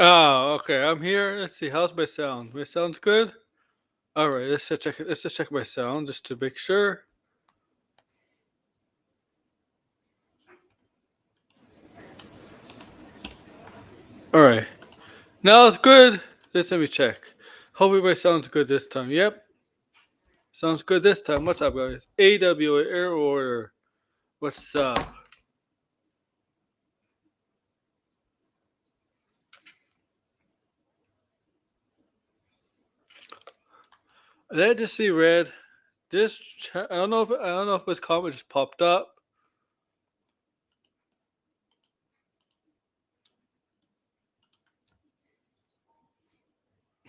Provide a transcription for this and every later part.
Oh, okay. I'm here. Let's see. How's my sound? My sound's good. All right. Check. Let's just check my sound just to make sure. All right. Now it's good. Let me check. Hopefully my sound's good this time. Yep. Sounds good this time. What's up, guys? AWA Air Order. What's up? Did I just see red? I don't know if this comment just popped up.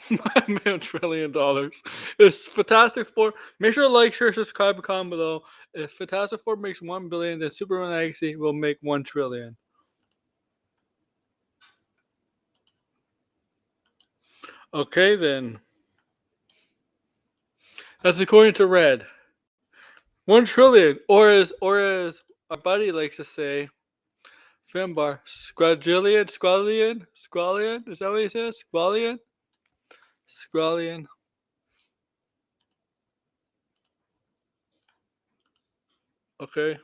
$1 trillion. It's Fantastic Four. Make sure to like, share, subscribe, and comment below. If Fantastic Four makes 1 billion, then Superman Legacy will make 1 trillion. Okay, then. That's according to Red. 1 trillion, or as our buddy likes to say, Finbar, squadrillion. Is that what he says? Squallion. Okay.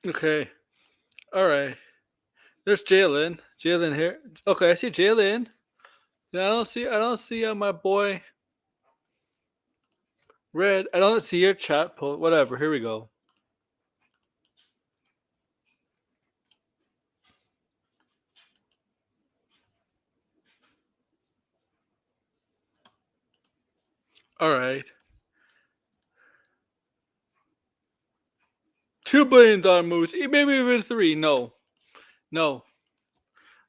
Okay. All right. There's Jalen. Jalen here. Okay, I see Jalen. I don't see my boy Red. I don't see your chat post. Whatever. Here we go. All right. $2 billion movies. Maybe even 3. No.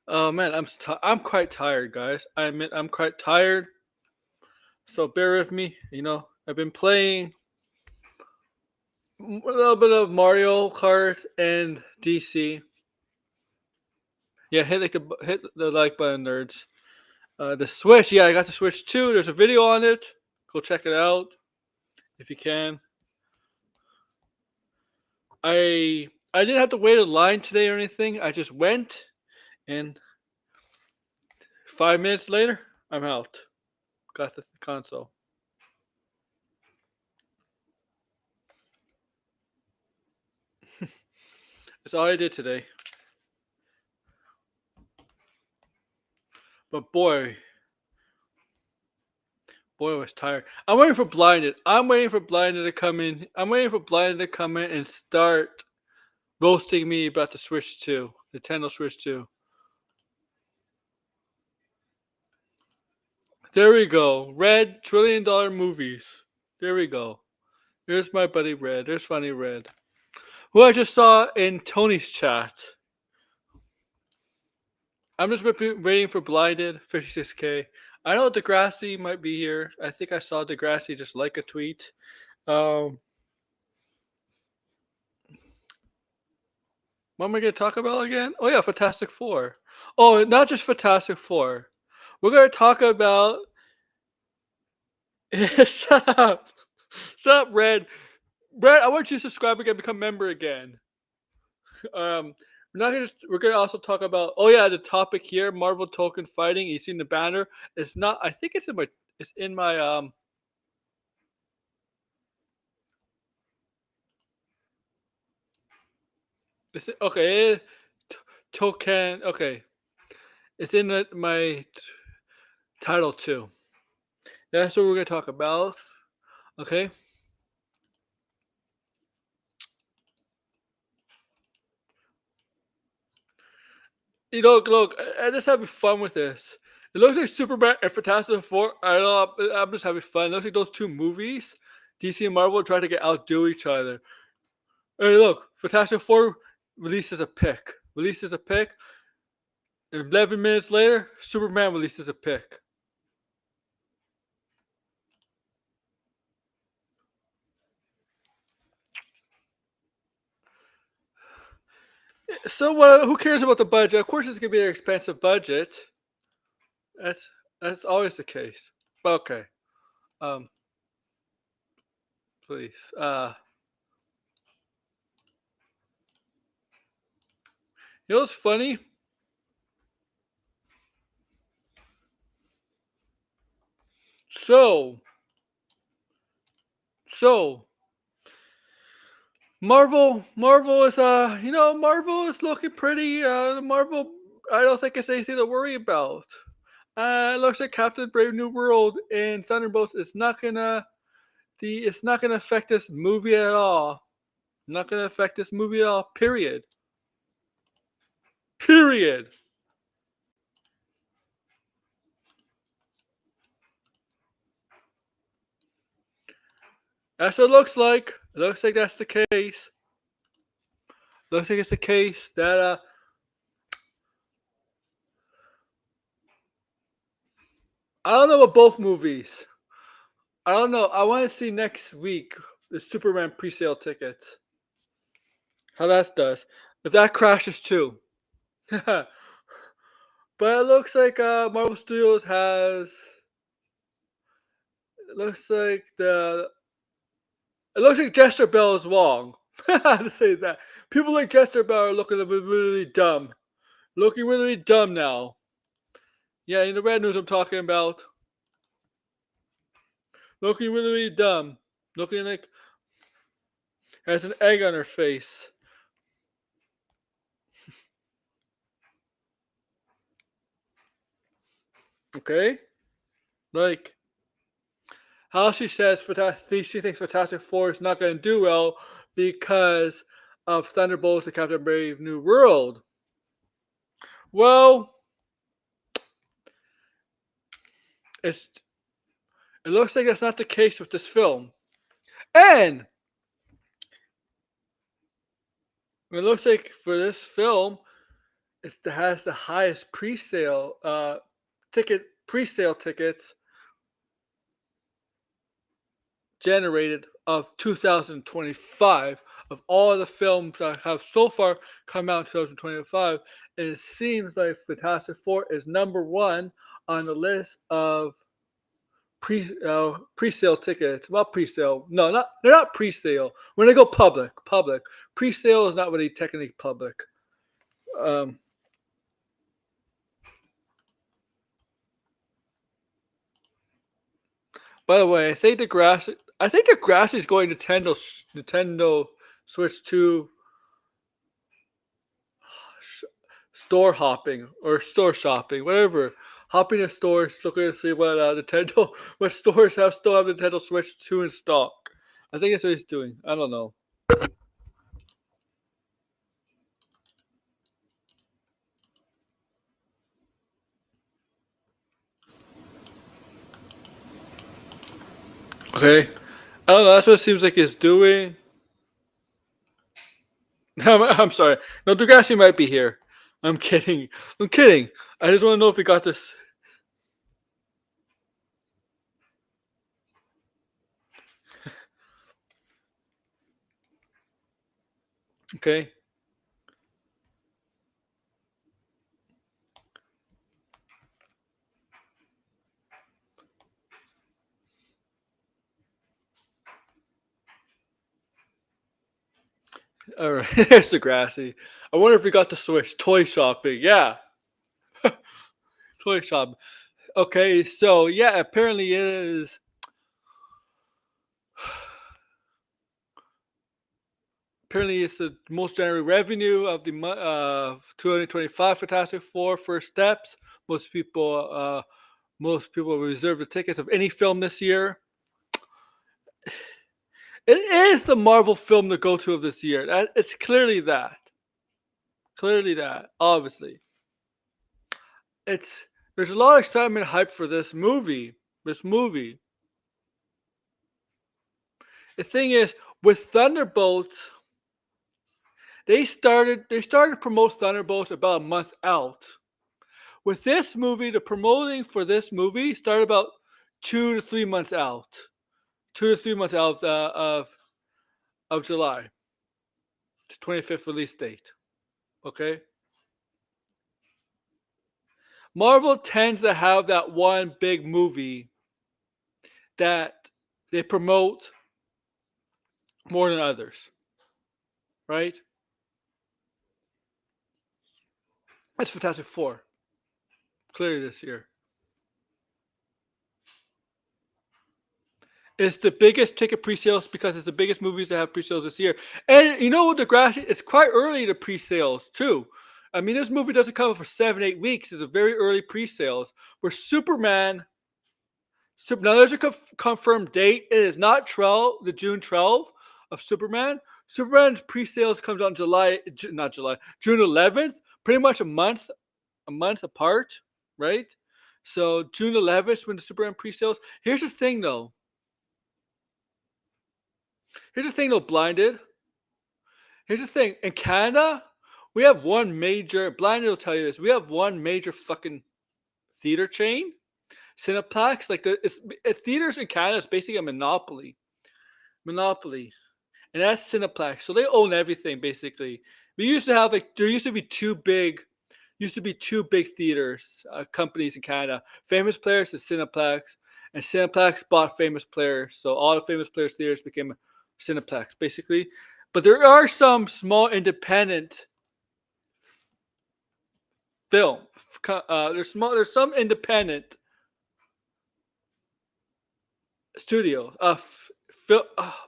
Oh man, I'm quite tired, guys. I admit I'm quite tired. So bear with me. I've been playing a little bit of Mario Kart and DC. Yeah, hit the like button, nerds. The Switch, yeah, I got the Switch too. There's a video on it. Go check it out if you can. I didn't have to wait in line today or anything. I just went, and 5 minutes later, I'm out. Got the console. That's all I did today. But boy, I was tired. I'm waiting for Blinded. To come in. I'm waiting for Blinded to come in and start roasting me about the Switch 2, Nintendo Switch 2. There we go. Red $1 trillion movies. There we go. There's my buddy Red. There's funny Red, who I just saw in Tony's chat. I'm just waiting for Blinded 56K. I know Degrassi might be here. I think I saw Degrassi just like a tweet. What am I going to talk about again? Oh yeah, Fantastic Four. Oh, not just Fantastic Four. We're going to talk about. Shut up, Red. Red, I want you to subscribe again, become member again. We're gonna also talk about. Oh yeah, the topic here: Marvel token fighting. You seen the banner? It's not. I think it's in my. It's in my. Okay. Token. Okay. It's in my title too. That's what we're gonna talk about. Okay. Look, I'm just having fun with this. It looks like Superman and Fantastic Four. I know I'm just having fun. It looks like those two movies, DC and Marvel, try to get outdo each other. Hey, look, Fantastic Four releases a pick. Releases a pick. 11 minutes later, Superman releases a pick. So who cares about the budget? Of course, it's gonna be an expensive budget. That's that's always the case. Okay. Um, please. You know what's funny? So, so Marvel is Marvel is looking pretty. Marvel, I don't think it's anything to worry about. It looks like Captain Brave New World and Thunderbolts is not gonna it's not gonna affect this movie at all. Not gonna affect this movie at all. Period. Period. That's what it looks like. It looks like that's the case. Looks like it's the case that I don't know about both movies. I don't know. I want to see next week the Superman pre-sale tickets. How that does. If that crashes too. But it looks like Marvel Studios has. It looks like the. It looks like Jester Bell is wrong. How to say that? People like Jester Bell are looking really dumb. Looking really dumb now. Yeah, in the red news I'm talking about. Looking really dumb. Looking like has an egg on her face. Okay? Like, how she says she thinks Fantastic Four is not going to do well because of Thunderbolts and Captain Brave New World. Well, it looks like that's not the case with this film. And it looks like for this film, it has the highest pre-sale tickets generated of 2025 of all the films that have so far come out in 2025. And it seems like Fantastic Four is number one on the list of pre-sale tickets. Well, pre-sale. No, not they're not pre-sale. When they go public. Pre-sale is not really technically public. Um, by the way, I think the grass is going to Nintendo Switch 2 store hopping or store shopping, whatever. Hopping to stores, looking to see what Nintendo, what stores still have Nintendo Switch 2 in stock. I think that's what he's doing. I don't know. Okay, I don't know. That's what it seems like he's doing. I'm sorry. No, Degrassi might be here. I'm kidding. I'm kidding. I just want to know if he got this. Okay. All right. There's Degrassi. I wonder if he got the Switch. Toy shopping. Yeah. Toy shop. Okay. So yeah, apparently it is. Apparently, it's the most generated revenue of the 2025 Fantastic Four first steps. Most people, most people reserve the tickets of any film this year. it is the Marvel film to go to of this year. It's clearly that. Clearly that. Obviously, it's there's a lot of excitement and hype for this movie. This movie. The thing is, with Thunderbolts, they started to promote Thunderbolts about a month out. With this movie, the promoting for this movie started about 2 to 3 months out. 2 to 3 months out of July. The 25th release date. Okay? Marvel tends to have that one big movie that they promote more than others. Right? It's Fantastic Four. Clearly this year. It's the biggest ticket pre-sales because it's the biggest movies that have pre-sales this year. And you know what the grass it's quite early to pre-sales too. I mean, this movie doesn't come out for 7-8 weeks. It's a very early pre-sales. Where Superman, now there's a confirmed date. It is not the June 12th of Superman. Superman's pre-sales comes out June 11th. Pretty much a month apart, right? So June 11th when the Superman pre-sales. Here's the thing though, Blinded. Here's the thing. In Canada, we have one major, Blinded will tell you this, we have one major fucking theater chain, Cineplex. Like, it's theaters in Canada is basically a monopoly. And that's Cineplex. So they own everything, basically. There used to be two big theaters, companies in Canada. Famous Players is Cineplex, and Cineplex bought Famous Players. So all the Famous Players theaters became Cineplex, basically. But there are some small independent film. There's some independent studio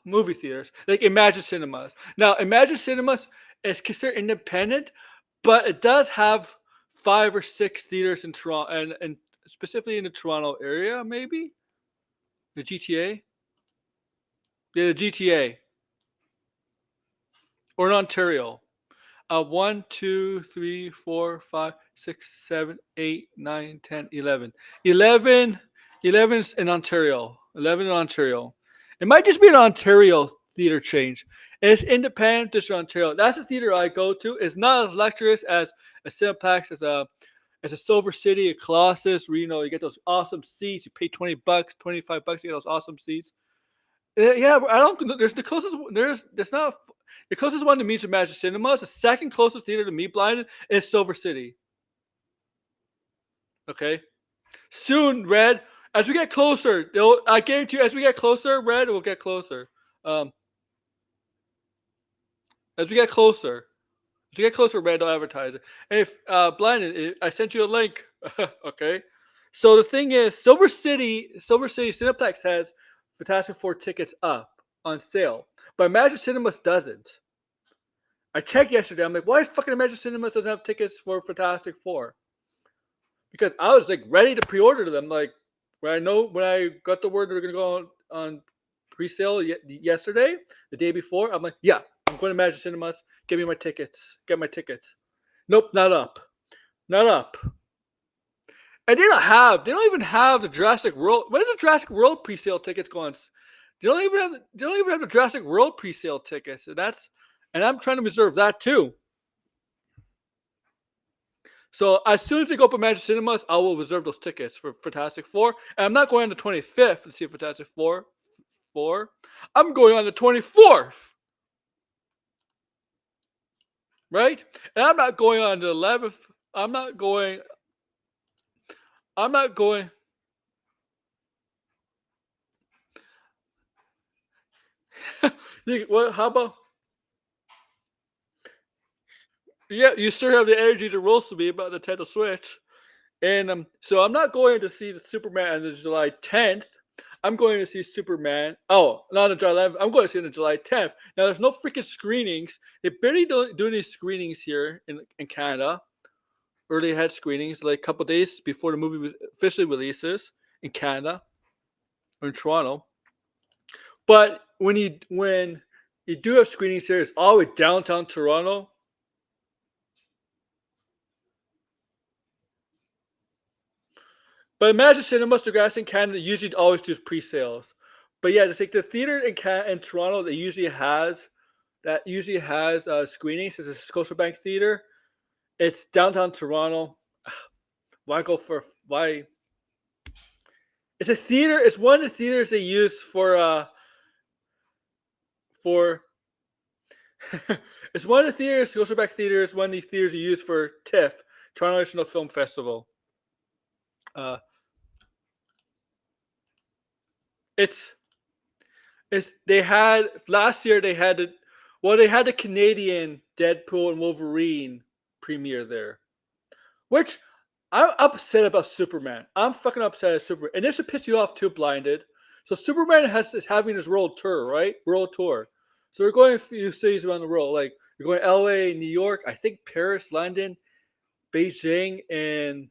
movie theaters like Imagine Cinemas. Now, Imagine Cinemas is considered independent, but it does have 5 or 6 theaters in Toronto, and specifically in the Toronto area, maybe the GTA. Yeah, the GTA. Or in Ontario. 1, 2, 3, 4, 5, 6, 7, 8, 9, 10, 11. 11 is in Ontario. 11 in Ontario. It might just be an Ontario theater change. It's independent to Ontario. That's the theater I go to. It's not as luxurious as a Cineplex, as a Silver City, a Colossus, where you get those awesome seats. You pay $20, $25, you get those awesome seats. Yeah, I don't. There's the closest. There's not the closest one to me to Magic Cinemas. The second closest theater to me, Blinded, is Silver City. Okay, soon, Red. As we get closer, I guarantee you, as we get closer, Red will get closer. As we get closer, Red will advertise it. And if Blinded, I sent you a link. Okay, so the thing is, Silver City Cineplex has Fantastic Four tickets up on sale, but Imagine Cinemas doesn't. I checked yesterday. I'm like, why fucking Imagine Cinemas doesn't have tickets for Fantastic Four? Because I was like ready to pre-order them. Like when I got the word they're gonna go on pre-sale yesterday, the day before, I'm like, yeah, I'm going to Imagine Cinemas. Give me my tickets. Get my tickets. Nope, not up. And they don't even have the Jurassic World. When does the Jurassic World pre-sale tickets go on? They don't even have the Jurassic World pre-sale tickets, and I'm trying to reserve that too. So as soon as they go up at Magic Cinemas, I will reserve those tickets for Fantastic Four. And I'm not going on the 25th to see Fantastic Four. I'm going on the 24th. Right? And I'm not going on the 11th. I'm not going. What? How about? Yeah, you still have the energy to roast me about the Nintendo Switch, and so I'm not going to see the Superman on the July 10th. I'm going to see Superman. Oh, not on July 11th. I'm going to see it on July 10th. Now, there's no freaking screenings. They barely do any screenings here in Canada. Early ahead screenings, like a couple days before the movie officially releases in Canada or in Toronto. But when you do have screenings here, it's all the way downtown Toronto. But Imagine Cinemas, Degrassi in Canada usually always do pre-sales. But yeah, just like the theater in Toronto that usually has screenings is a Scotiabank Theater. It's downtown Toronto. Why go for why? It's a theater. It's one of the theaters they use for. It's one of the theaters. Scotiabank Theater is one of the theaters you use for TIFF, Toronto International Film Festival. It's they had last year. They had the Canadian Deadpool and Wolverine premiere there, which I'm upset about Superman. I'm fucking upset at Superman, and this should piss you off too, Blinded. So Superman is having his world tour, right? World tour. So they're going a few cities around the world, like you're going L.A., New York, I think Paris, London, Beijing, and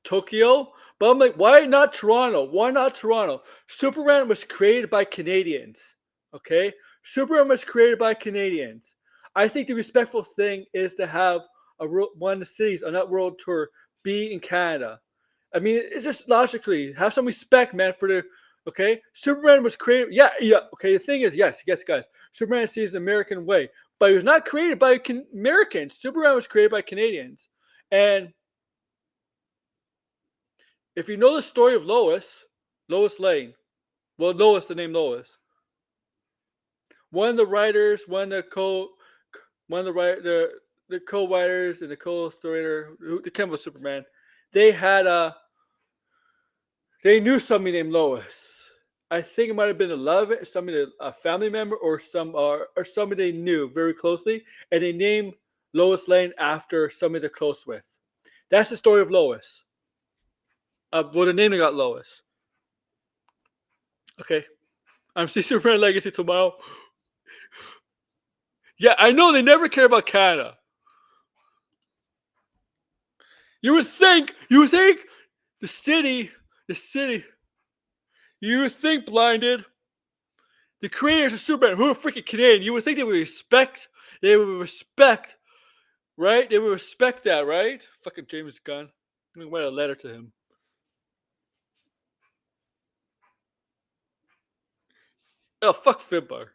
Tokyo. But I'm like, why not Toronto? Why not Toronto? Superman was created by Canadians. Okay? Superman was created by Canadians. I think the respectful thing is to have one of the cities on that world tour be in Canada. I mean, it's just logically have some respect, man, for the. Okay, Superman was created. Yeah. Okay, the thing is, yes, guys. Superman sees the American way, but he was not created by Americans. Superman was created by Canadians, and if you know the story of Lois Lane, well, Lois, the name Lois, one of the writers, the co-writers and the co-story who came with Superman, they knew somebody named Lois. I think it might have been a family member, or somebody they knew very closely, and they named Lois Lane after somebody they're close with. That's the story of Lois. Well, the name they got Lois. Okay, I'm seeing Superman Legacy tomorrow. Yeah, I know they never care about Canada. You would think the city. You would think, Blinded, the creators of Superman, who are freaking Canadian, you would think they would respect, right? They would respect that, right? Fucking James Gunn. I'm gonna write a letter to him. Oh, fuck Finbar.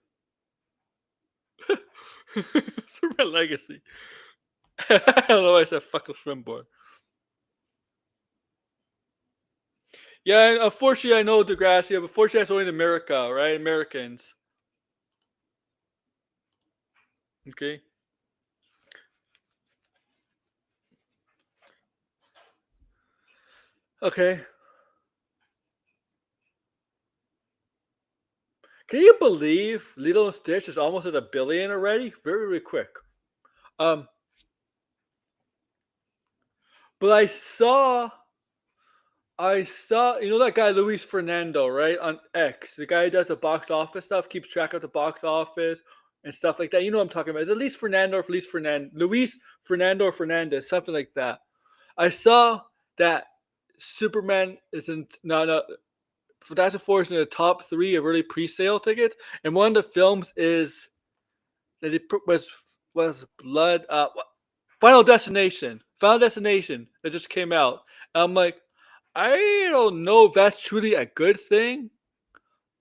Superman Legacy. I don't know why I said fuck Finbar. Yeah, unfortunately I know Degrassi, but unfortunately that's only in America, right? Americans. Okay. Okay. Can you believe Lilo and Stitch is almost at $1 billion already? Very, very quick. But I saw, you know that guy Luis Fernando, right, on X, the guy who does the box office stuff, keeps track of the box office and stuff like that. You know what I'm talking about? Is it Luis Fernando or Fernandez, something like that. I saw that Superman is in Fantastic Four is in the top 3 of early pre-sale tickets, and one of the films is that was Blood. Final Destination that just came out. And I'm like, I don't know if that's truly a good thing.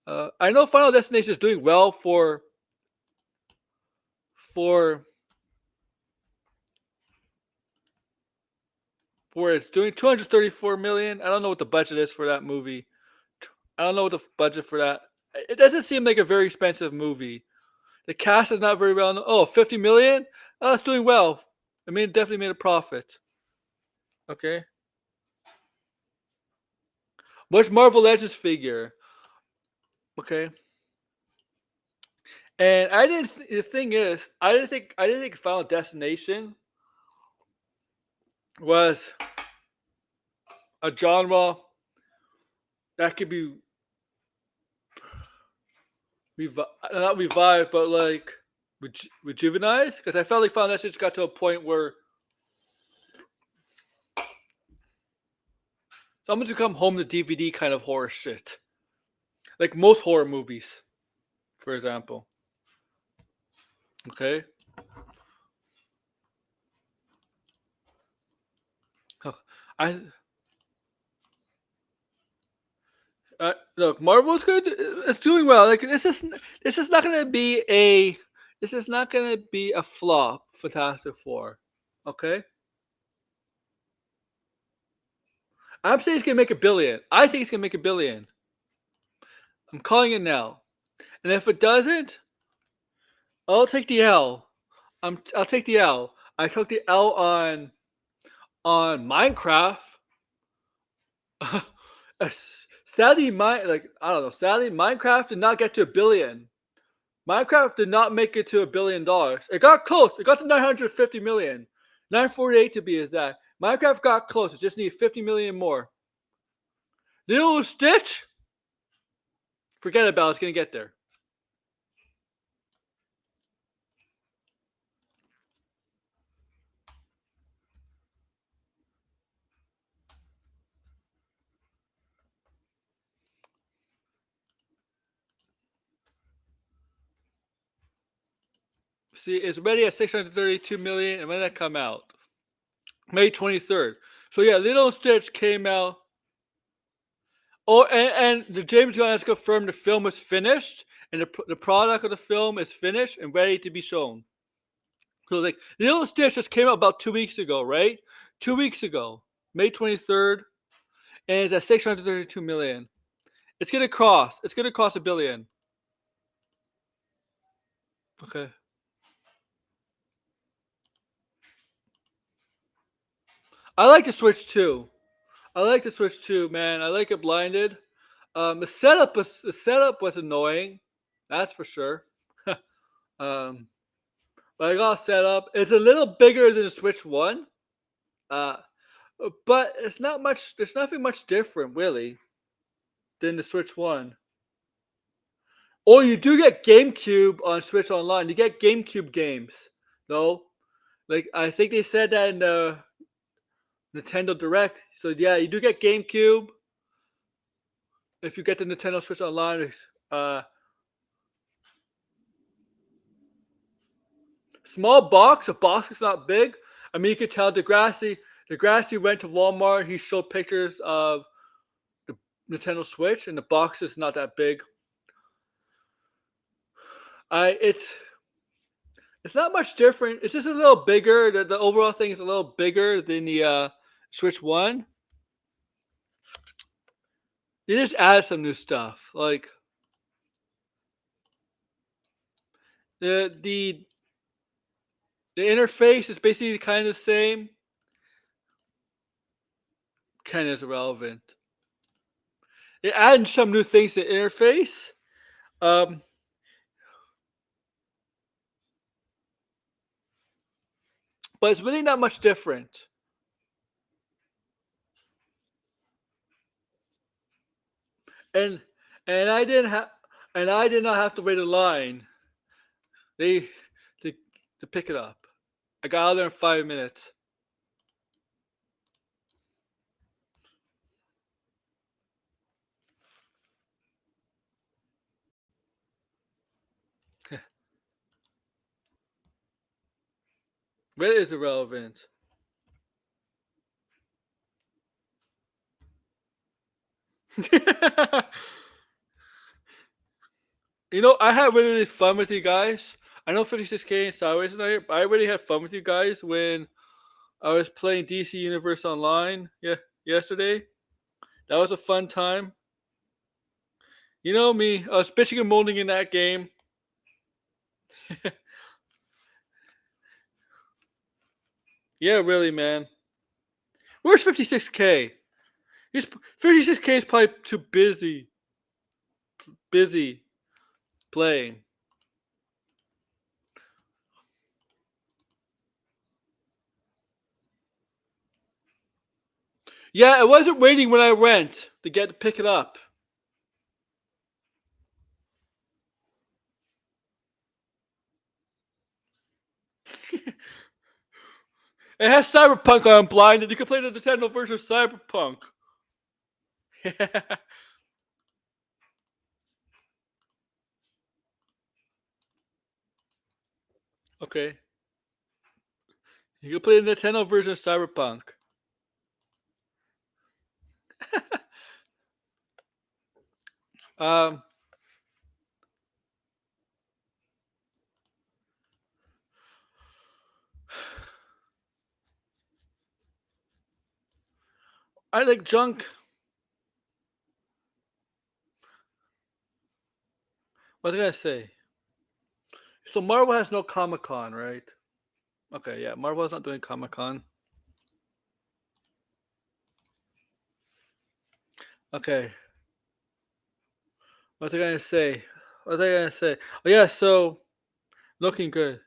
I know Final Destination is doing well for it's doing 234 million. I don't know what the budget is for that movie. I don't know what the budget for that. It doesn't seem like a very expensive movie. The cast is not very well known. Oh, 50 million? Oh, it's doing well. I mean, it definitely made a profit. Okay. Which Marvel Legends figure? Okay. And the thing is, I didn't think Final Destination was a genre that could be not revived, but like rejuvenized. Because I felt like Final Destination got to a point where someone's become home to DVD kind of horror shit. Like most horror movies, for example. Okay. I look, Marvel's good. It's doing well. Like this is not gonna be a this is not gonna be a flop. Fantastic Four. Okay. I'm saying it's gonna make $1 billion. I think it's gonna make $1 billion. I'm calling it now. And if it doesn't, I'll take the L. I'll take the L. I took the L on Minecraft. Sadly, Sadly, Minecraft did not get to $1 billion. Minecraft did not make it to $1 billion. It got close. It got to 950 million, 948 to be exact. Minecraft got close. It just needed 50 million more. Little Stitch, forget about it. It's gonna get there. See, it's ready at 632 million, and when did that come out? May 23rd. So yeah, Little Stitch came out. Oh, and the James Gunn has confirmed the film is finished, and the product of the film is finished and ready to be shown. So like Little Stitch just came out about 2 weeks ago, right? 2 weeks ago, May 23rd, and it's at 632 million. It's gonna cross $1 billion. Okay. I like the Switch too. Man. I like it blinded. The setup was annoying, that's for sure. um, but I got set up. It's a little bigger than the Switch One. Uh, but it's not much. There's nothing much different really than the Switch One. Oh, you do get GameCube on Switch Online. You get GameCube games. No, like I think they said that in the Nintendo Direct. So yeah, you do get GameCube if you get the Nintendo Switch Online. Small box. The box is not big. I mean, you could tell Degrassi went to Walmart. He showed pictures of the Nintendo Switch, and the box is not that big. It's not much different. It's just a little bigger. The overall thing is a little bigger than the Switch One. They just added some new stuff, like the interface is basically kind of the same. Kind of irrelevant. They added some new things to the interface. Um, but it's really not much different. And I did not have to wait in line. They to pick it up. I got out there in 5 minutes. But it is irrelevant. I had really fun with you guys. I know 56K and Sideways tonight, but I really had fun with you guys when I was playing DC Universe Online yesterday. That was a fun time. You know me, I was bitching and moaning in that game. Yeah, really, man. Where's 56K? 56K is probably too busy playing. Yeah, it wasn't raining when I went to pick it up. It has Cyberpunk on blinded. You can play the Nintendo version of Cyberpunk. Okay. You can play the Nintendo version of Cyberpunk. um, I like junk. What was I gonna say? So Marvel has no Comic Con, right? Okay, yeah, Marvel's not doing Comic Con. Okay, what was I gonna say? What was I gonna say? Oh yeah, so looking good.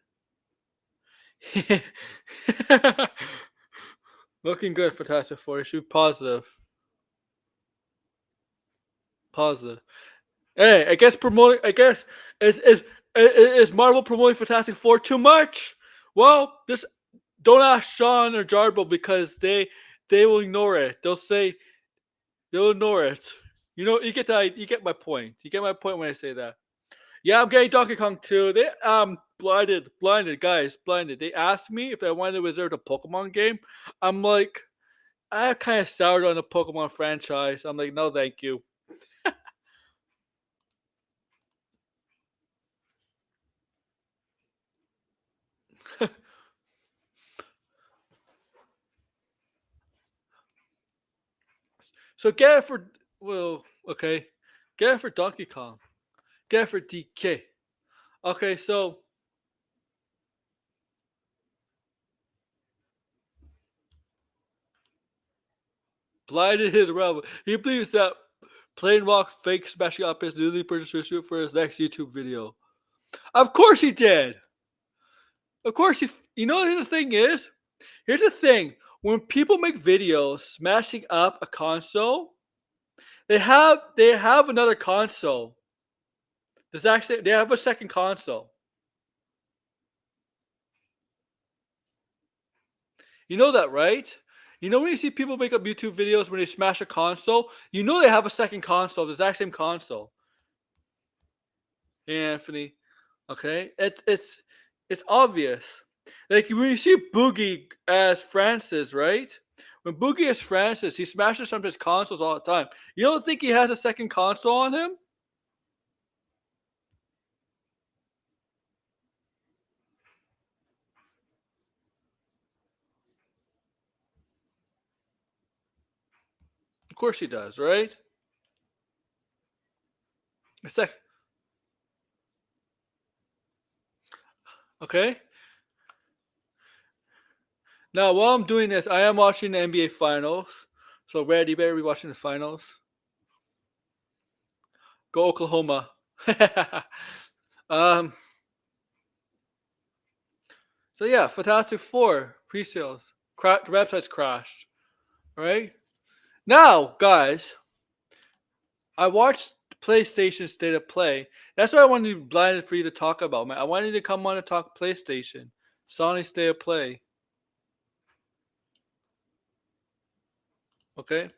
Looking good, Fantastic Four. You should be positive. Positive. Hey, I guess promoting. I guess is Marvel promoting Fantastic Four too much? Well, this don't ask Sean or Jarbo because they will ignore it. They'll say they'll ignore it. You know, you get my point. You get my point when I say that. Yeah, I'm getting Donkey Kong too. They blinded guys, blinded. They asked me if I wanted to reserve a Pokemon game. I'm like, I kind of soured on the Pokemon franchise. I'm like, no, thank you. So get it for okay, get it for Donkey Kong. Get it for DK. Okay, so blinded his realm. He believes that Plain Rock fake smashing up his newly purchased suit for his next YouTube video. Of course he did. Of course he. You know what the thing is? Here's the thing: when people make videos smashing up a console, they have another console. There's actually they have a second console. You know that, right? You know when you see people make up YouTube videos when they smash a console, you know they have a second console, the exact same console. Hey, Anthony. Okay, it's obvious. Like when you see Boogie as Francis, right? When Boogie is Francis, he smashes some of his consoles all the time. You don't think he has a second console on him? Of course he does, right? It's like okay. Now while I'm doing this, I am watching the NBA finals. So Red, you better be watching the finals. Go Oklahoma. um. So yeah, Fantastic Four pre-sales. The website's crashed. All right. Now, guys, I watched PlayStation State of Play. That's what I wanted to blinded for you to talk about, man. I wanted to come on and talk PlayStation, Sony State of Play. Okay.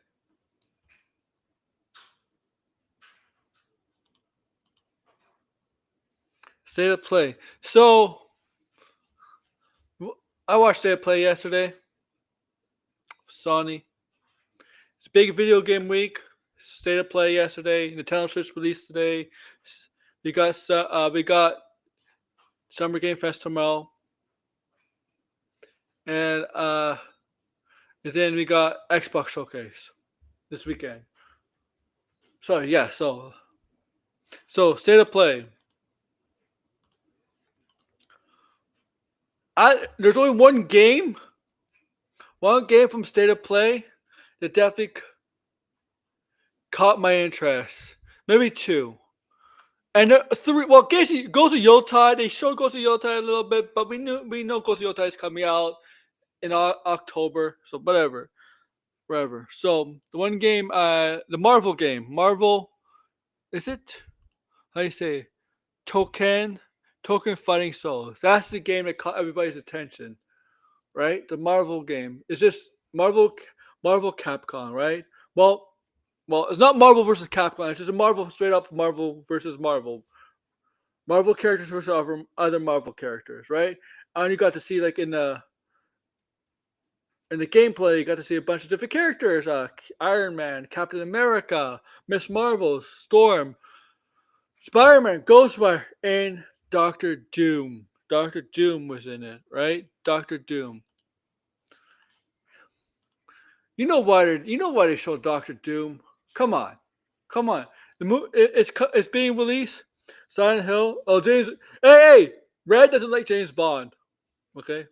State of Play. So I watched State of Play yesterday. Sony. It's a big video game week. State of Play yesterday. Nintendo Switch released today. We got Summer Game Fest tomorrow, and then we got Xbox Showcase this weekend. Sorry, yeah. So State of Play. There's only one game from State of Play that definitely caught my interest. Maybe two. And three. Well, Casey Ghost of Yotai. They showed Ghost of Yotai a little bit, but we know Ghost of Yotai is coming out in October. So whatever. So the one game, the Marvel game, Marvel, is it? How do you say? Token Fighting Souls. That's the game that caught everybody's attention, right? The Marvel game. It's just Marvel Capcom, right? Well, it's not Marvel versus Capcom. It's just a Marvel straight up Marvel versus Marvel. Marvel characters versus other Marvel characters, right? And you got to see like in the gameplay, you got to see a bunch of different characters: Iron Man, Captain America, Miss Marvel, Storm, Spider-Man, Ghostwire, and Doctor Doom. Doctor Doom was in it, right? Doctor Doom. You know why they showed Doctor Doom? Come on, come on. It's being released. Silent Hill. Oh, James. Hey, Red doesn't like James Bond. Okay,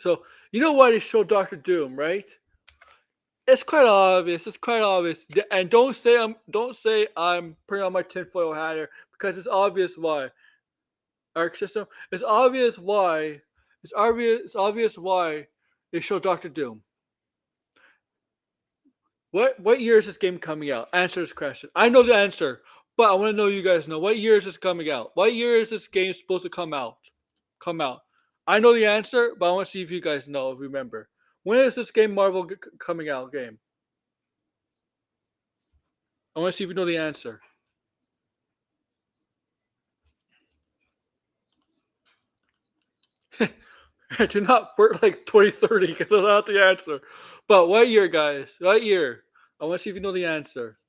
so you know why they showed Doctor Doom, right? It's quite obvious. It's quite obvious. And don't say I'm putting on my tinfoil hat here because it's obvious why. Arc system. It's obvious why. It's obvious why they showed Doctor Doom. What year is this game coming out? Answer this question. I know the answer, but I want to know you guys know what year is this coming out? What year is this game supposed to come out? Come out. I know the answer, but I want to see if you guys know. Remember, when is this game Marvel coming out? Game. I want to see if you know the answer. Do not put like 2030 because that's not the answer. But what year, guys? What year? I want to see if you know the answer.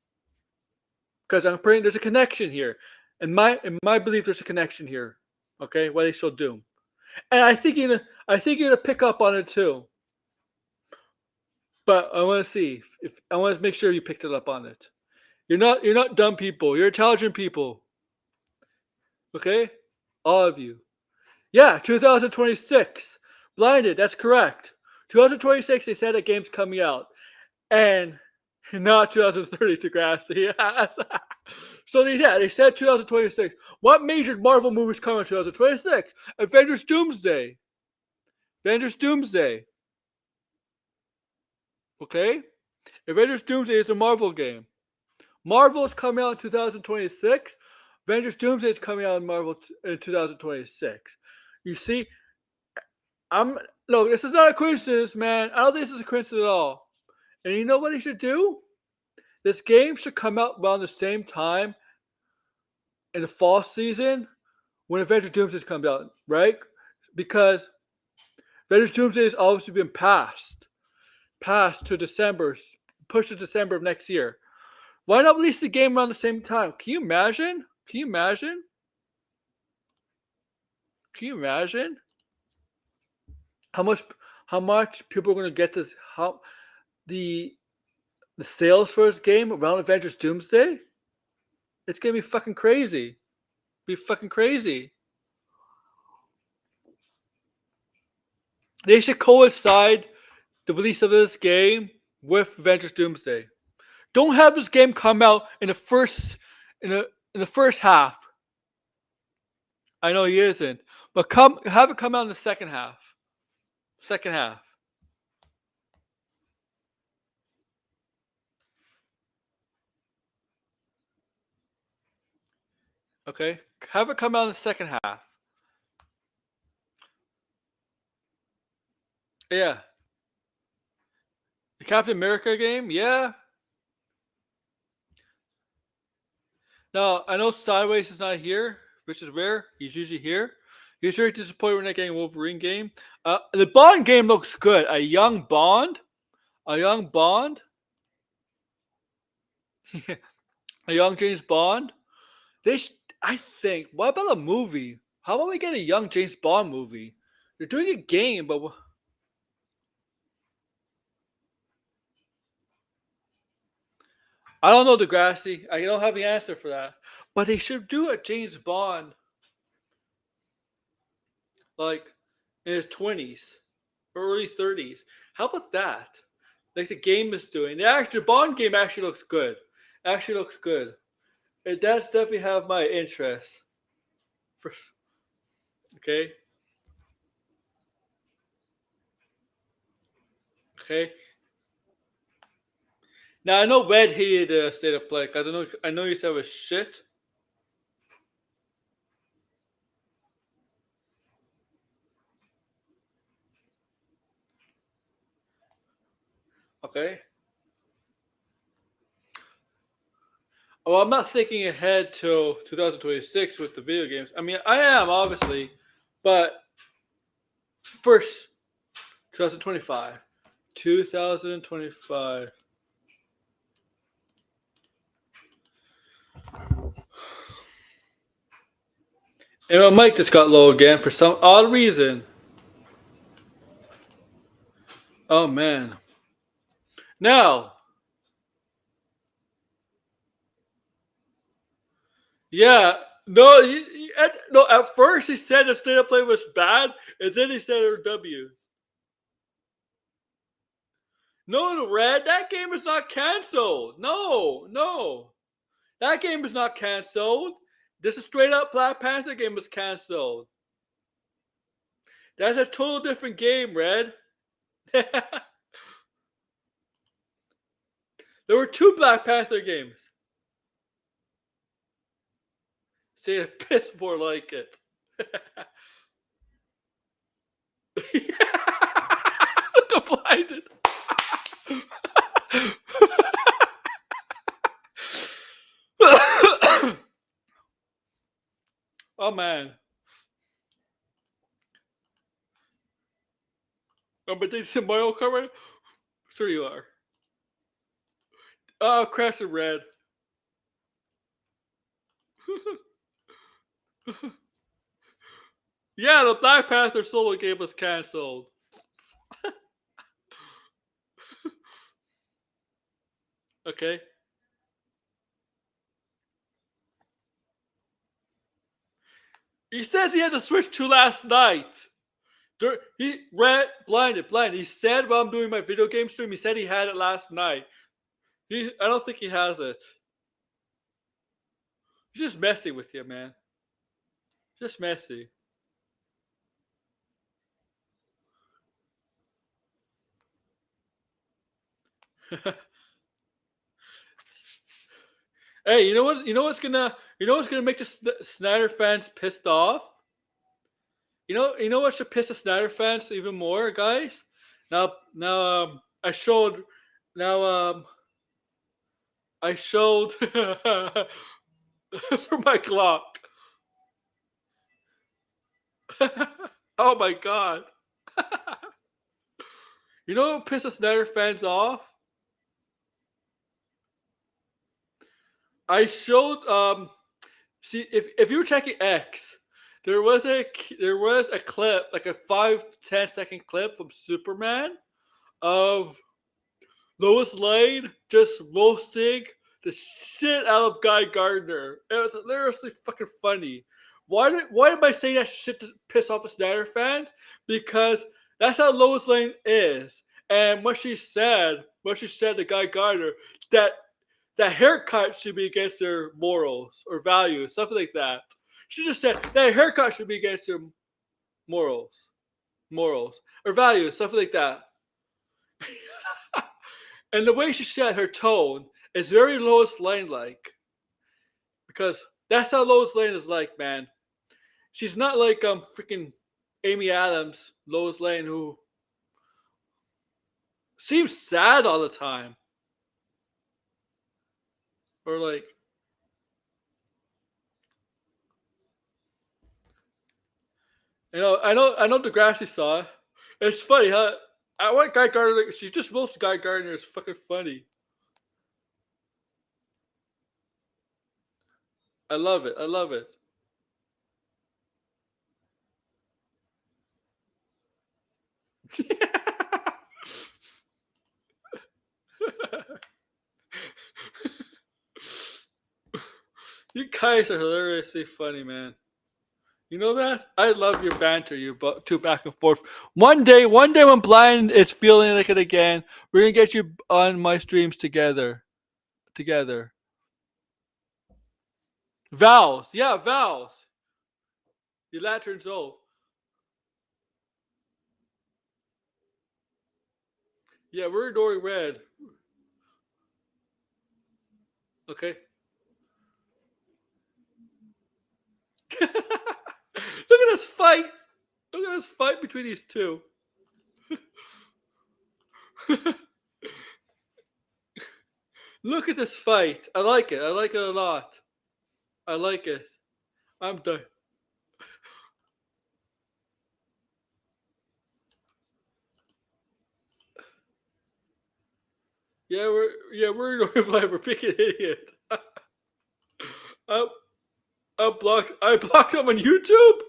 Because I'm praying there's a connection here. In my belief, there's a connection here. Okay, why they showed Doom, and I think you're gonna pick up on it too. But I want to see if I want to make sure you picked it up on it. You're not dumb people. You're intelligent people. Okay, all of you. Yeah, 2026. Blinded. That's correct. 2026. They said that game's coming out, and not 2030 to Grassy. So they said 2026. What major Marvel movies come in 2026? Avengers Doomsday. Avengers Doomsday. Okay? Avengers Doomsday is a Marvel game. Marvel is coming out in 2026. Avengers Doomsday is coming out in Marvel in 2026. You see, I'm look, this is not a coincidence, man. I don't think this is a coincidence at all. And you know what they should do? This game should come out around the same time in the fall season when Avengers Doomsday comes out, right? Because Avengers Doomsday has obviously been passed to December, pushed to December of next year. Why not release the game around the same time? Can you imagine? Can you imagine? Can you imagine how much how much people are going to get this? How the the sales for this game around Avengers Doomsday? It's gonna be fucking crazy. Be fucking crazy. They should coincide the release of this game with Avengers Doomsday. Don't have this game come out in the first half. I know he isn't, but have it come out in the second half. Second half. Okay, have it come out in the second half. Yeah, the Captain America game. Yeah. Now I know Sideways is not here, which is rare. He's usually here. He's very disappointed when not getting a Wolverine game. The Bond game looks good. A young Bond. A young Bond. A young James Bond. They, sh- I think. What about a movie? How about we get a young James Bond movie? They're doing a game, but I don't know, Degrassi. I don't have the answer for that. But they should do a James Bond like in his 20s or early 30s. How about that? Like the game is doing. The Bond game actually looks good. Actually looks good. It does definitely have my interest. For, okay. Okay. Now I know Red hated State of Play. I don't know. I know you said it was shit. Okay. Well, I'm not thinking ahead to 2026 with the video games. I mean, I am obviously, but first 2025, 2025. And my mic just got low again for some odd reason. Oh man. Now, yeah, no, no. At first, he said the state of play was bad, and then he said there were W's. No, Red, that game is not canceled. No, no, that game is not canceled. This is straight up Black Panther game was canceled. That's a total different game, Red. There were two Black Panther games. Say a piss more like it. Look blinded. Oh man. Oh, but they said Mario Kart? Sure you are. Oh, Crash and Red. Yeah, the Black Panther solo game was canceled. Okay. He says he had to switch to last night. He read blinded. He said while I'm doing my video game stream, he said he had it last night. I don't think he has it. He's just messing with you, man. Just messy. Hey, you know what? You know what's gonna make the Snyder fans pissed off? You know what should piss the Snyder fans even more, guys? I showed for my clock. Oh my god. You know what pisses Snyder fans off? I showed see if you were checking X, there was a clip, like a 5-10 second clip from Superman of Lois Lane just roasting the shit out of Guy Gardner. It was hilariously fucking funny. Why am I saying that shit to piss off the Snyder fans? Because that's how Lois Lane is. And what she said to Guy Gardner, that haircut should be against their morals or values, something like that. She just said that haircut should be against their morals, or values, something like that. And the way she said her tone is very Lois Lane like, because that's how Lois Lane is like, man. She's not like freaking Amy Adams, Lois Lane, who seems sad all the time, or like, I know Degrassi saw it. It's funny, huh? I want Guy Gardner. She just roasts Guy Gardner. It's fucking funny. I love it. I love it. You guys are hilariously funny, man. You know that? I love your banter, you two back and forth. One day when Blind is feeling like it again, we're gonna get you on my streams together. Vows, yeah, vows. Your lantern's off. Yeah, we're adoring red. Okay. Look at this fight. Look at this fight between these two. Look at this fight. I like it. I like it a lot. I like it. I'm done. We're picking an idiot. I, I blocked him on YouTube.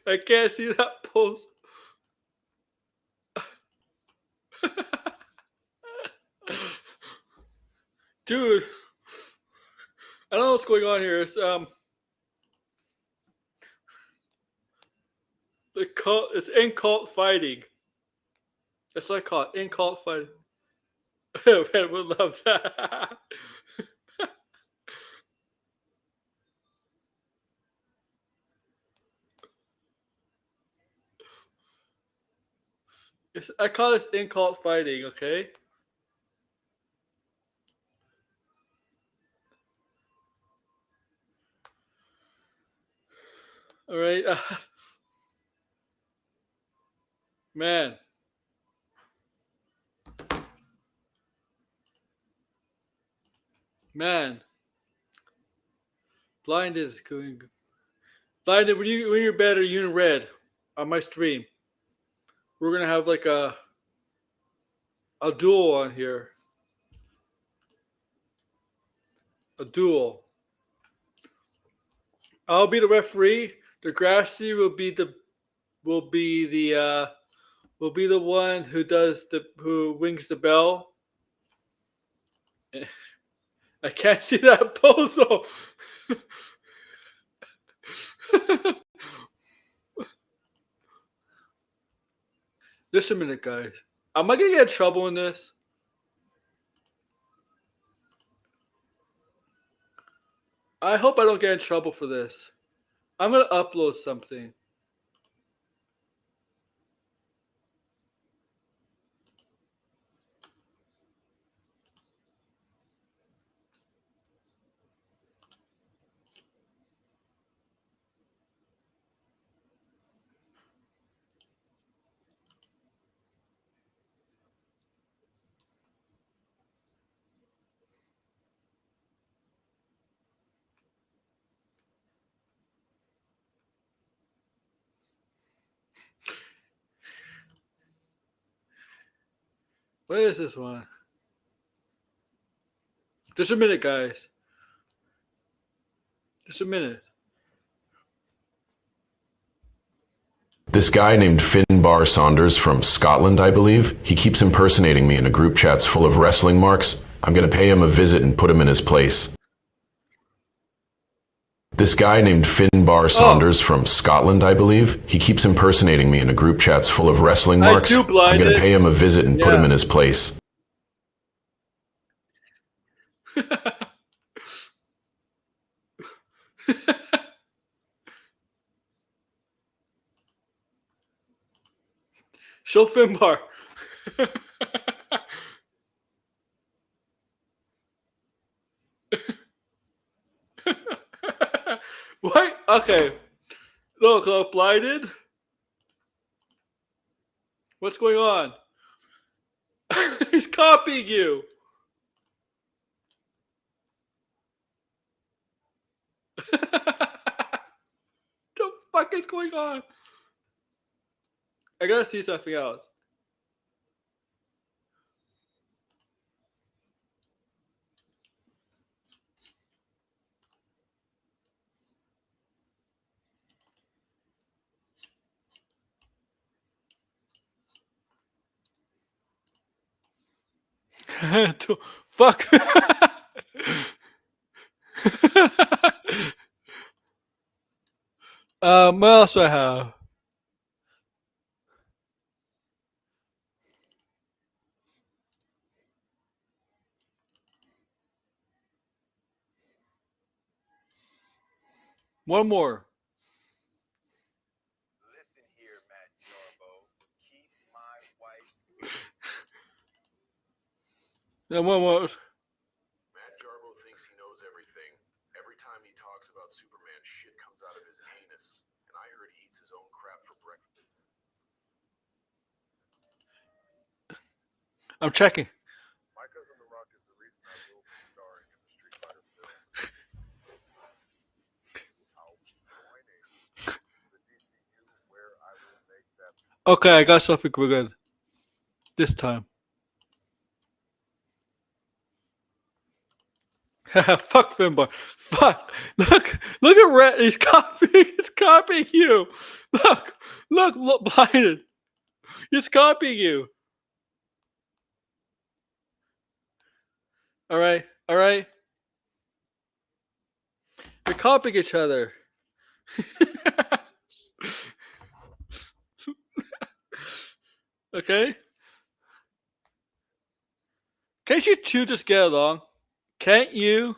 I can't see that post. Dude, I don't know what's going on here. It's in cult fighting. That's what I call it. In cult fighting. Man would love that. I call this in cult fighting, okay? All right. Man. Man. Blinded is going. Blinded, when you're better, you in red on my stream. We're gonna have like a duel on here. A duel. I'll be the referee. Degrassi will be the one who rings the bell. I can't see that pose though. Just a minute, guys. Am I gonna get in trouble in this? I hope I don't get in trouble for this. I'm gonna upload something. What is this one? Just a minute, guys. Just a minute. This guy named Finbar Saunders from Scotland, I believe, he keeps impersonating me in a group chat's full of wrestling marks. I'm gonna pay him a visit and put him in his place. This guy named Finbar Saunders from Scotland, I believe, he keeps impersonating me in a group chat's full of wrestling marks. I'm gonna pay him a visit and put him in his place. Show Finbar. What? Okay. Look, blinded. What's going on? He's copying you. The fuck is going on? I gotta see something else. Fuck. What else do I have? One more. Listen here, Matt Jarbo. Keep my wife's. Yeah, one more. Matt Jarbo thinks he knows everything. Every time he talks about Marks, and I heard he eats his own crap for breakfast. I'm checking. My cousin The Rock is the reason I will be starring in the Street Fighter film. I'll be joining the DCU where I will make that. Okay, I got something we're good. This time. Fuck Finbar. Fuck. Look at Red. He's copying you. Look, blinded. He's copying you. All right. They're copying each other. Okay. Can't you two just get along? Can't you?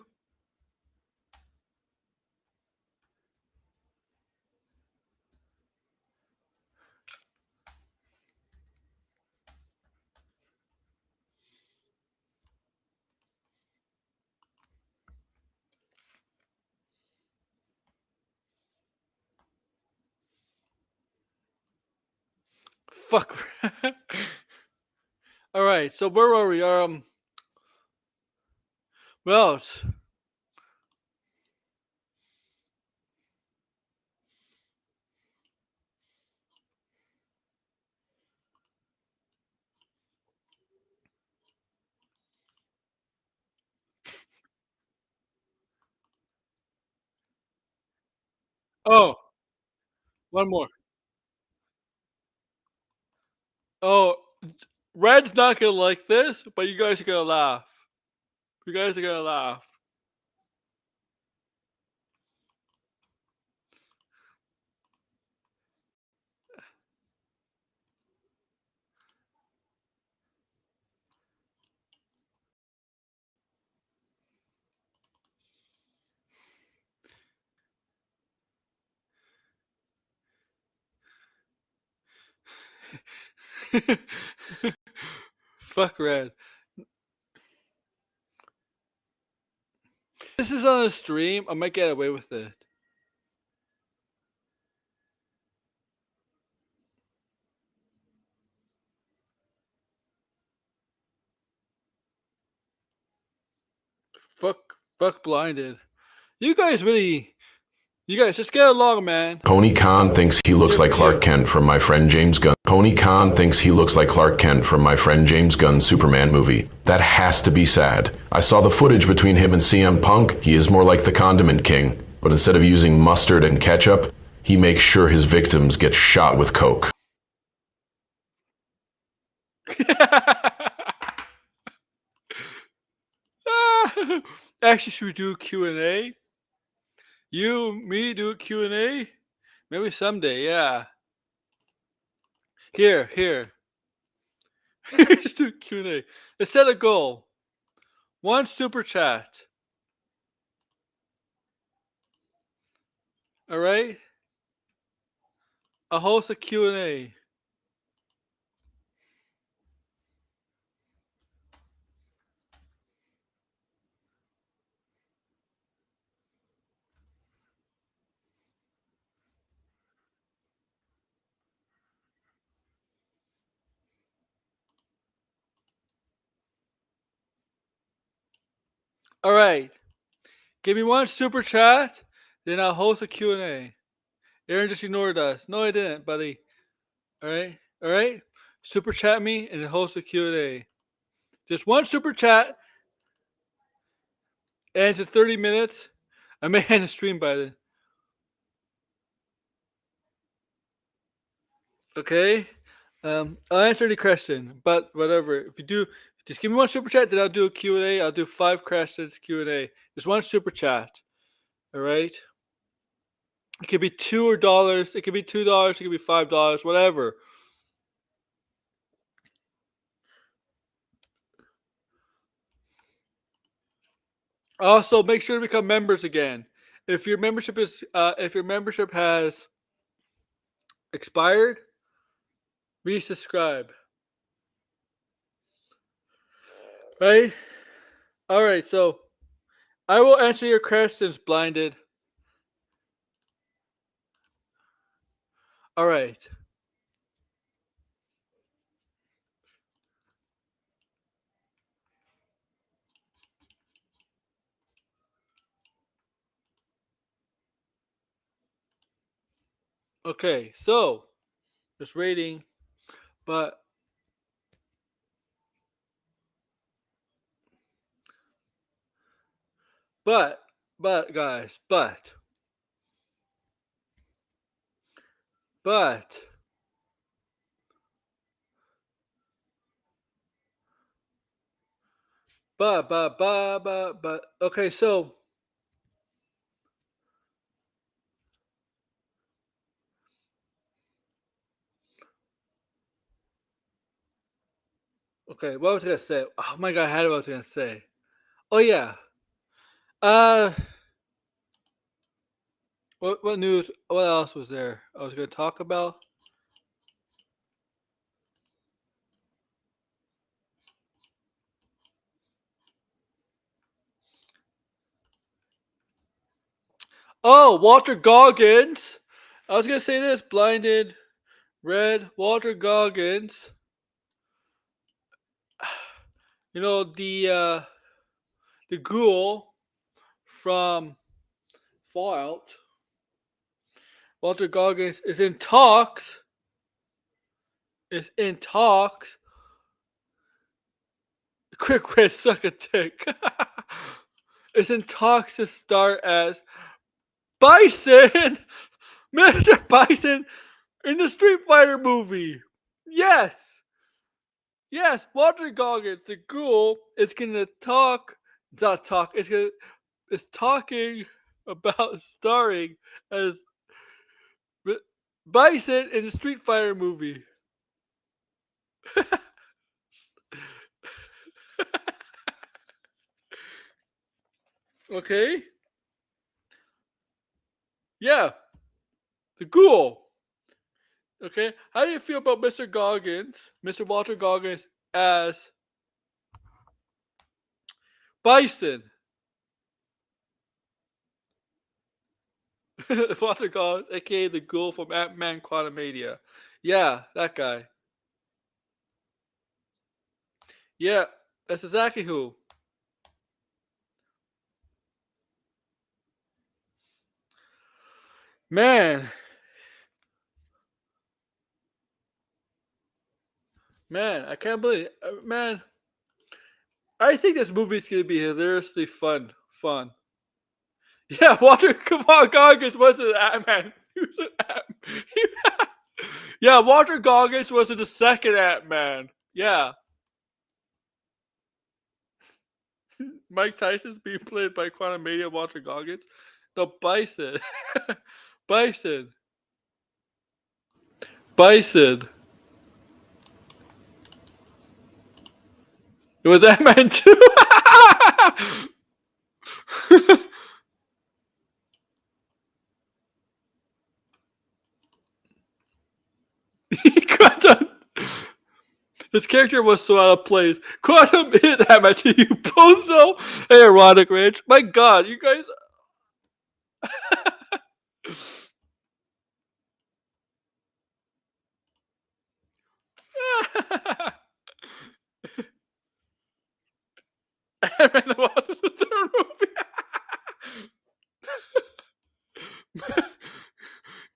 Fuck. All right. So where are we? What else? Oh, one more. Oh, Red's not gonna like this, but you guys are gonna laugh. You guys are gonna laugh. Fuck Red. This is on a stream. I might get away with it. Fuck blinded. You guys just get along, man. Pony Khan thinks he looks like Clark Kent from my friend James Gunn. Pony Khan thinks he looks like Clark Kent from my friend James Gunn's Superman movie. That has to be sad. I saw the footage between him and CM Punk. He is more like the Condiment King, but instead of using mustard and ketchup, he makes sure his victims get shot with Coke. Actually, should we do Q&A? You, me, do a Q&A? Maybe someday, yeah. Here. Let's do Q&A. Let's set a goal. 1 super chat. All right? I'll host a Q&A. All right. Give me 1 super chat, then I'll host a Q&A. Aaron just ignored us. No, I didn't, buddy. All right. Super chat me and host a Q&A. Just 1 super chat. And to 30 minutes. I may end the stream by then. Okay. I'll answer any question, but whatever. If you do, just give me 1 super chat, then I'll do a Q&A. I'll do 5 questions Q&A. Just 1 super chat. All right. It could be $2 It could be $2. It could be $5. Whatever. Also, make sure to become members again. If your membership has expired, resubscribe. Right? All right. So I will answer your questions, blinded. All right. Okay, so just waiting, but but guys, but okay, so okay, what was I gonna say? Oh my god, I had what I was gonna say. Oh yeah. Uh what news, what else was there I was gonna talk about? Oh, Walter Goggins. I was gonna say this, blinded red Walter Goggins. You know, the ghoul from Fallout. Walter Goggins is in talks. Is in talks. Quick way to suck a dick. Is in talks to star as Bison, Mr. Bison, in the Street Fighter movie. Yes, yes. Walter Goggins, the ghoul, is gonna talk. It's not talk. It's talking about starring as Bison in the Street Fighter movie. Okay. Yeah, the ghoul. Okay. How do you feel about Mr. Goggins, Mr. Walter Goggins, as Bison? Walter Goggins, aka the ghoul from Ant-Man Quantumania. Yeah, that guy. Yeah, that's exactly who. Man, man, I can't believe it. Man, I think this movie's gonna be hilariously fun. Fun. Yeah, Walter Goggins was an Ant-Man. He was an Ant. Yeah, Walter Goggins was in the second Ant-Man. Yeah. Mike Tyson's being played by Quantumania Walter Goggins. The Bison. Bison. Bison. It was Ant-Man 2. Quantum. His character was so out of place. Quantum is Ant-Man 2. You both know. Hey, Erotic Rage. My god, you guys. Ant-Man was the third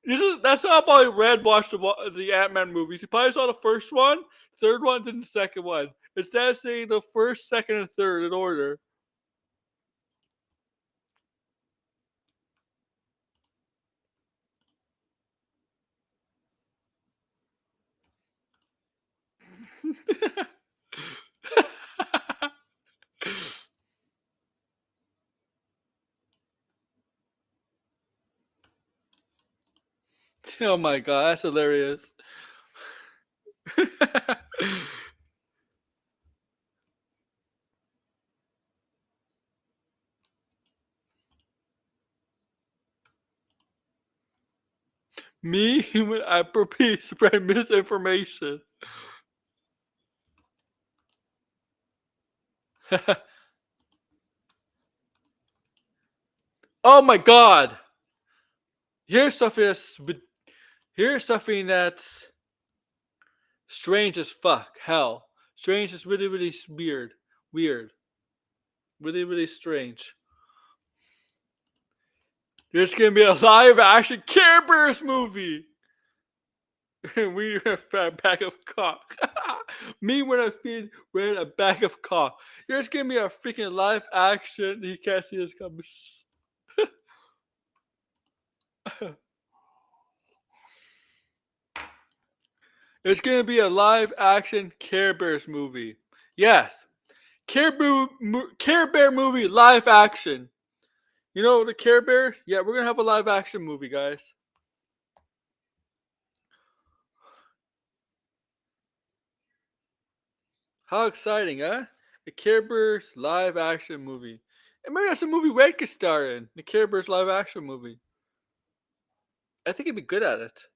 movie. That's how probably Red watched the Ant-Man movies. He probably saw the first one, third one, then the second one. Instead of saying the first, second, and third in order. Oh my god, that's hilarious. Me, when I spread misinformation. Oh my god! Here's something that's Here's something that's strange as fuck. Hell, strange is really, really weird. Weird. Really, really strange. There's gonna be a live action Care Bears movie. We have a bag of cock. Me when I feed wearing a bag of cock. There's gonna be a freaking live action. You can't see this coming. There's gonna be a live action Care Bears movie. Yes, Care Bear movie live action. You know the Care Bears? Yeah, we're gonna have a live action movie, guys. How exciting, huh? The Care Bears live action movie. And maybe that's a movie Red could star in. The Care Bears live action movie. I think he'd be good at it.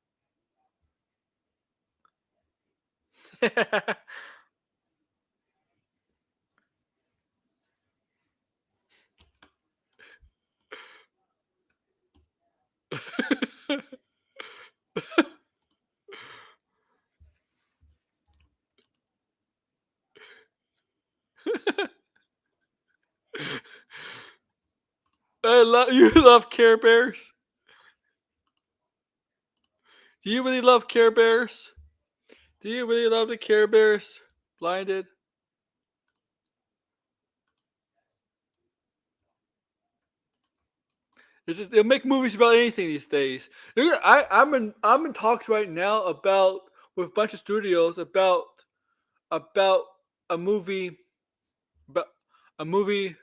You love Care Bears? Do you really love Care Bears? Do you really love the Care Bears? Blinded? They'll make movies about anything these days. I'm in talks right now about with a bunch of studios about a movie about a movie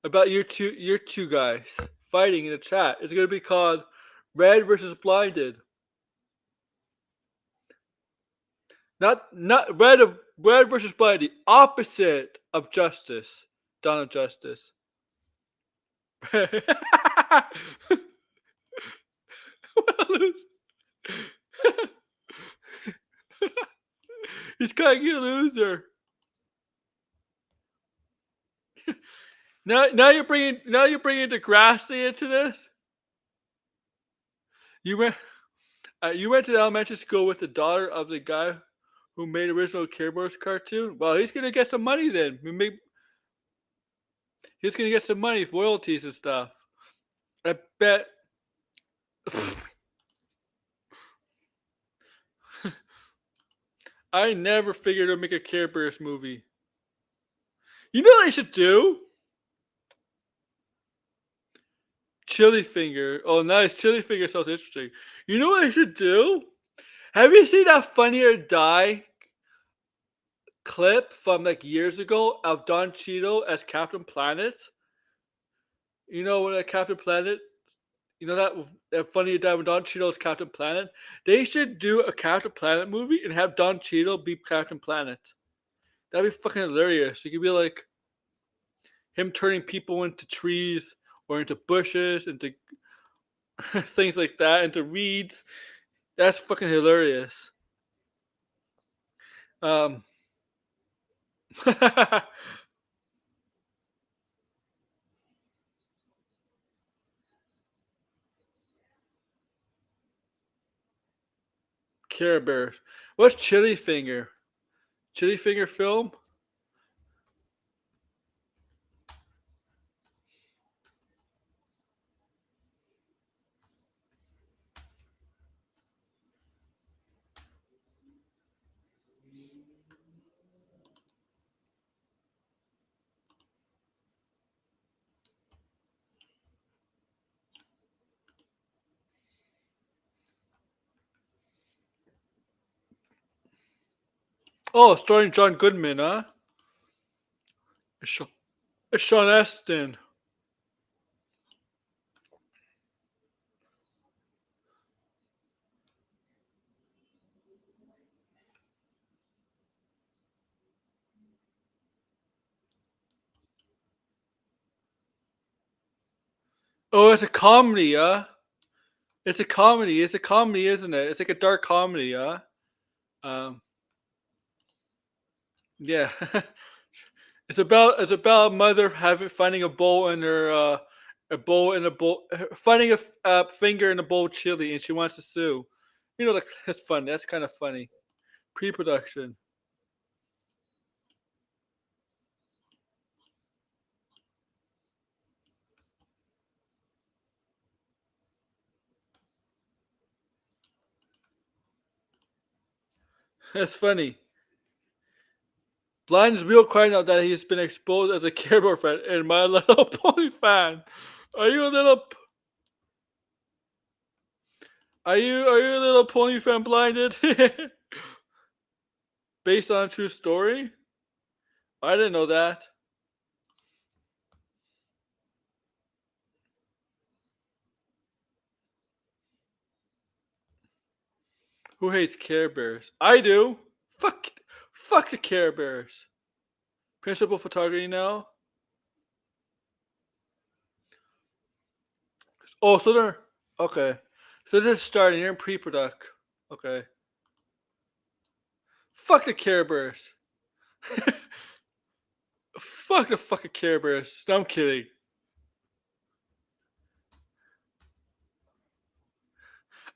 about your two guys fighting in a chat. It's gonna be called Red versus Blinded. Not Red versus Blinded. The opposite of Justice. Dawn of Justice. He's kind of a loser. Now you're bringing Degrassi into this. You went to elementary school with the daughter of the guy who made original Care Bears cartoon. Well, he's gonna get some money then. He's gonna get some money, royalties and stuff. I bet. I never figured to make a Care Bears movie. You know what they should do? Chili Finger. Oh, nice. Chili Finger sounds interesting. You know what I should do? Have you seen that Funny or Die clip from like years ago of Don Cheadle as Captain Planet? You know when Captain Planet? You know that Funny or Die when Don Cheadle is Captain Planet? They should do a Captain Planet movie and have Don Cheadle be Captain Planet. That'd be fucking hilarious. You could be like him turning people into trees or into bushes, into things like that, into reeds. That's fucking hilarious. Care Bears. What's Chili Finger? Chili Finger film? Oh, starring John Goodman, huh? It's Sean Astin. Oh, it's a comedy, huh? It's a comedy. It's a comedy, isn't it? It's like a dark comedy, huh? Yeah. It's about a mother finding a bowl in her a bowl in a bowl, finding a finger in a bowl of chili, and she wants to sue. You know, like, that's funny. That's kind of funny. Pre-production. That's funny. Blind is real quiet now that he's been exposed as a Care Bear fan and My Little Pony fan. Are you a little? Are you a little pony fan blinded? Based on a true story? I didn't know that. Who hates Care Bears? I do. Fuck the Care Bears. Principal photography now. Oh, so they're okay. So they're starting. You're in pre-product. Okay. Fuck the Care Bears. Fuck the fucking Care Bears. No, I'm kidding.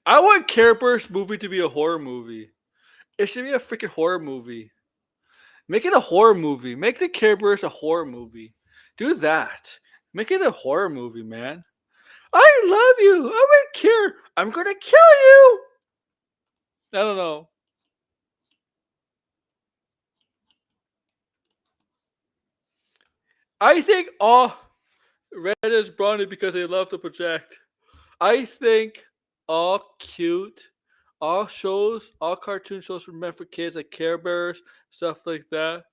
I want Care Bears movie to be a horror movie. It should be a freaking horror movie. Make it a horror movie. Make the Care Bears a horror movie. Do that. Make it a horror movie, man. I love you. I'm gonna care. I'm gonna kill you. I don't know. I think all Red is Brawny because they love to project. I think all cute, all shows, all cartoon shows were meant for kids, like Care Bears, stuff like that.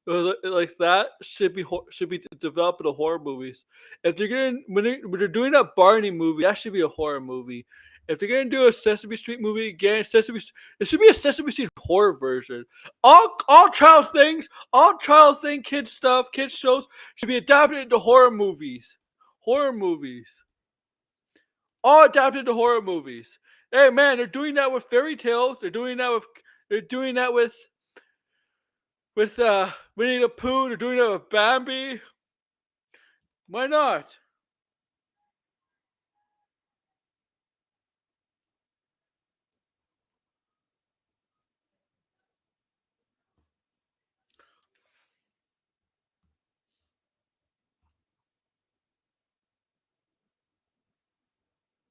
It was like that should be developed into horror movies. If they're gonna when they're doing a Barney movie, that should be a horror movie. If they're gonna do a Sesame Street movie again, it should be a Sesame Street horror version. All child thing, kids stuff, kids shows should be adapted into horror movies. Horror movies. All adapted to horror movies. Hey man, they're doing that with fairy tales. They're doing that with Winnie the Pooh. They're doing that with Bambi. Why not?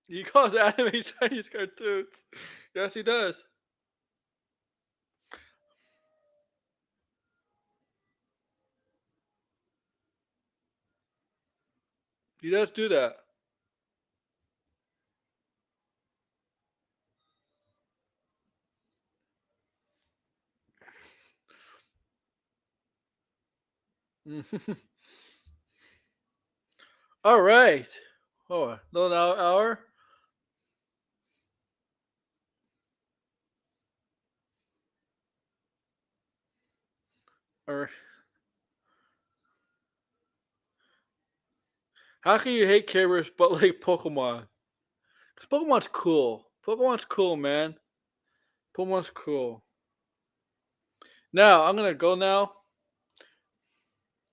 He calls anime Chinese cartoons. Yes, he does. He does do that. All right. Oh, a little hour. Or how can you hate Care Bears but like Pokemon? Because Pokemon's cool. Pokemon's cool, man. Pokemon's cool. Now I'm gonna go now.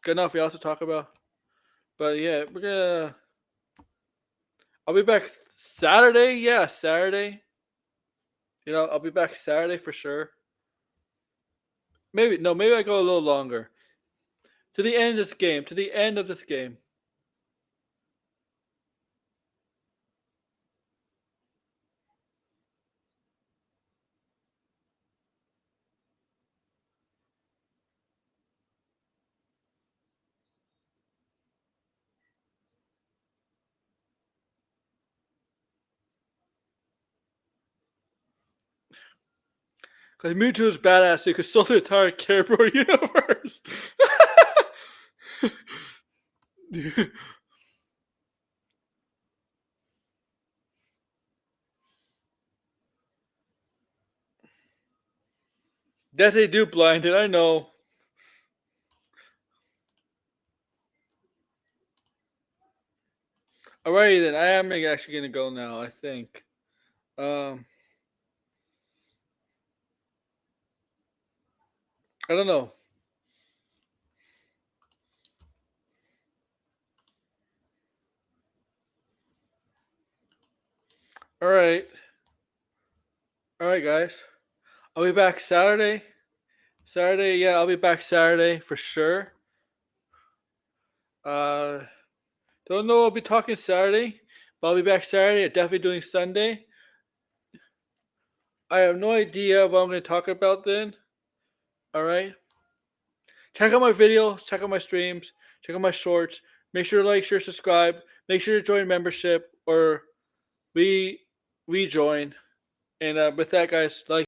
Got nothing else to talk about. But yeah, we're gonna. I'll be back Saturday. Yeah, Saturday. I'll be back Saturday for sure. Maybe no, maybe I go a little longer. To the end of this game. To the end of this game. Because Mewtwo is badass, so you can solve the entire Care Bear universe. That they do blinded, I know. Alrighty then, I am actually gonna go now, I think. I don't know. All right. All right, guys. I'll be back Saturday. Saturday, yeah, I'll be back Saturday for sure. Don't know. I'll be talking Saturday, but I'll be back Saturday. I'm definitely doing Sunday. I have no idea what I'm going to talk about then. All right. Check out my videos. Check out my streams. Check out my shorts. Make sure to like, share, subscribe. Make sure to join membership or rejoin. And with that, guys, like.